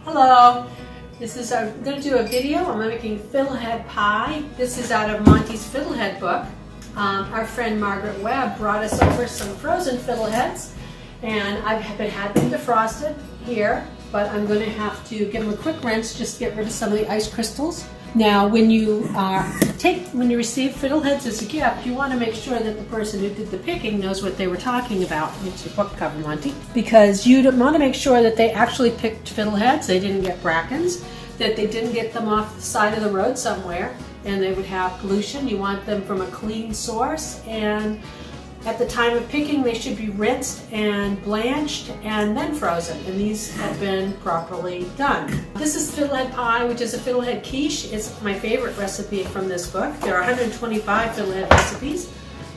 Hello, I'm going to do a video. I'm making fiddlehead pie. This is out of Monty's Fiddlehead book. Our friend Margaret Webb brought us over some frozen fiddleheads, and I've had them defrosted here, but I'm going to have to give them a quick rinse just to get rid of some of the ice crystals. Now, when you receive fiddleheads as a gift, you want to make sure that the person who did the picking knows what they were talking about. It's your book cover, Monty. Because you want to make sure that they actually picked fiddleheads, they didn't get brackens, that they didn't get them off the side of the road somewhere, and they would have pollution. You want them from a clean source, and at the time of picking, they should be rinsed and blanched and then frozen, and these have been properly done. This is fiddlehead pie, which is a fiddlehead quiche. It's my favorite recipe from this book. There are 125 fiddlehead recipes.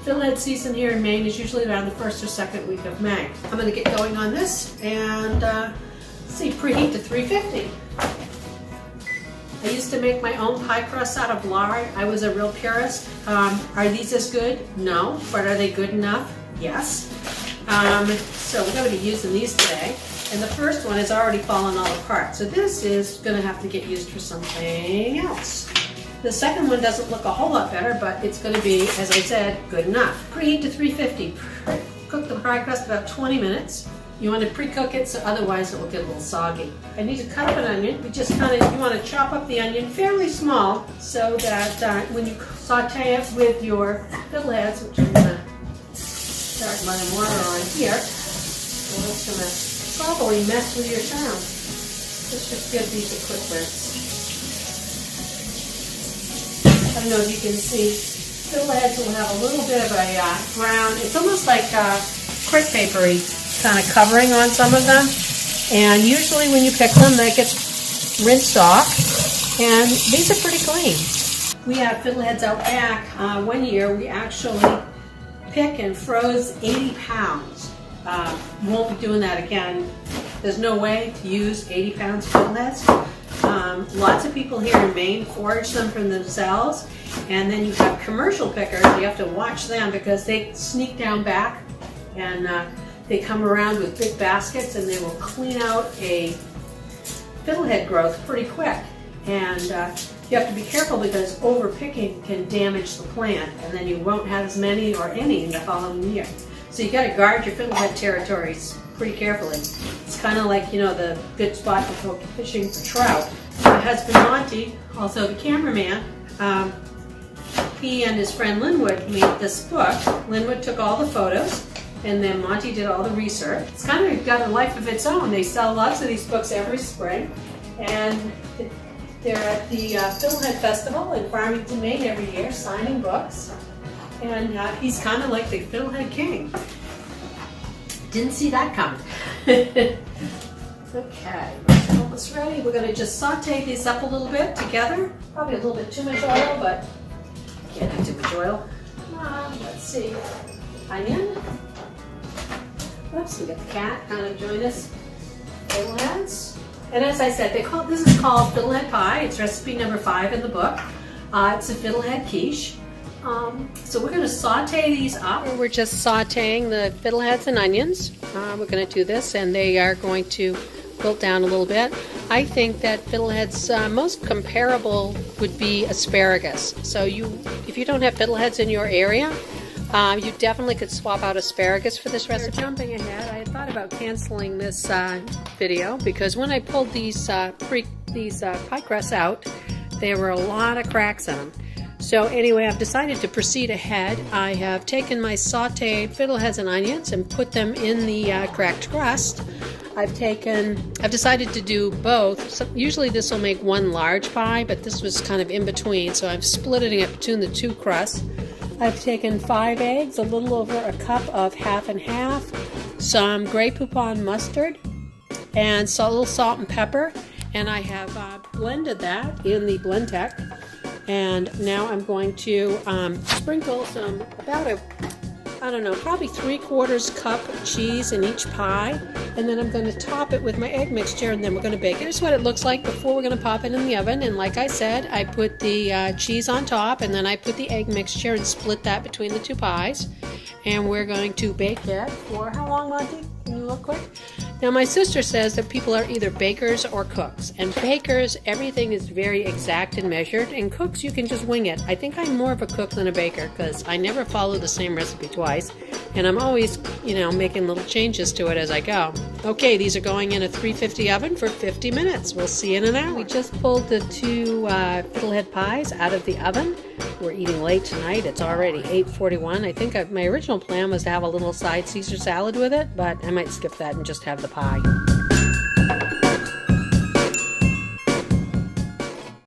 Fiddlehead season here in Maine is usually around the first or second week of May. I'm going to get going on this and preheat to 350. I used to make my own pie crust out of lard. I was a real purist. Are these as good? No. But are they good enough? Yes. So we're going to be using these today. And the first one has already fallen all apart. So this is going to have to get used for something else. The second one doesn't look a whole lot better, but it's going to be, as I said, good enough. Preheat to 350. Cook the pie crust about 20 minutes. You want to pre-cook it, so otherwise it will get a little soggy. I need to cut up an onion. You want to chop up the onion fairly small so that when you saute it with your fiddleheads, which I'm going to start my water on here, so it's going to probably mess with your sound. Let's just give these a quick rinse. I don't know if you can see, fiddleheads will have a little bit of a brown, it's almost like crepe papery kind of covering on some of them, and usually when you pick them that gets rinsed off, and these are pretty clean. We have fiddleheads out back. One year we actually pick and froze 80 pounds. Won't be doing that again. There's no way to use 80 pounds fiddleheads. Lots of people here in Maine forage them for themselves, and then you have commercial pickers. You have to watch them because they sneak down back and they come around with big baskets and they will clean out a fiddlehead growth pretty quick. And you have to be careful because overpicking can damage the plant, and then you won't have as many or any in the following year. So you got to guard your fiddlehead territories pretty carefully. It's kind of like, you know, the good spot for fishing for trout. My husband Monty, also the cameraman, he and his friend Linwood made this book. Linwood took all the photos, and then Monty did all the research. It's kind of got a life of its own. They sell lots of these books every spring, and they're at the Fiddlehead Festival in Farmington, Maine every year, signing books. And he's kind of like the Fiddlehead King. Didn't see that coming. Okay, we're almost ready. We're going to just saute these up a little bit together. Probably a little bit too much oil, but can't do too much oil. Let's see. Onion. Oops, we got the cat kind of join us. Fiddleheads. And as I said, this is called fiddlehead pie. It's recipe number 5 in the book. It's a fiddlehead quiche. So we're going to saute these up. We're just sauteing the fiddleheads and onions. We're going to do this, and they are going to wilt down a little bit. I think that fiddleheads most comparable would be asparagus. So if you don't have fiddleheads in your area, you definitely could swap out asparagus for this recipe. Jumping ahead, I had thought about canceling this video because when I pulled these pie crusts out, there were a lot of cracks in them. So anyway, I've decided to proceed ahead. I have taken my sauteed fiddleheads and onions and put them in the cracked crust. I've decided to do both. So usually this will make one large pie, but this was kind of in between, so I'm splitting it between the two crusts. I've taken 5 eggs, a little over a cup of half and half, some Grey Poupon mustard, and a little salt and pepper, and I have blended that in the Blendtec. And now I'm going to sprinkle some, probably 3/4 cup cheese in each pie, and then I'm going to top it with my egg mixture, and then we're going to bake it. Here's what it looks like before we're going to pop it in the oven. And like I said, I put the cheese on top, and then I put the egg mixture and split that between the two pies. And we're going to bake it for how long, Monty? Can you look quick? Now my sister says that people are either bakers or cooks. And bakers, everything is very exact and measured. And cooks, you can just wing it. I think I'm more of a cook than a baker because I never follow the same recipe twice. And I'm always, making little changes to it as I go. Okay, these are going in a 350 oven for 50 minutes. We'll see you in an hour. We just pulled the two fiddlehead pies out of the oven. We're eating late tonight. It's already 8:41. I think my original plan was to have a little side Caesar salad with it, but I might skip that and just have the pie.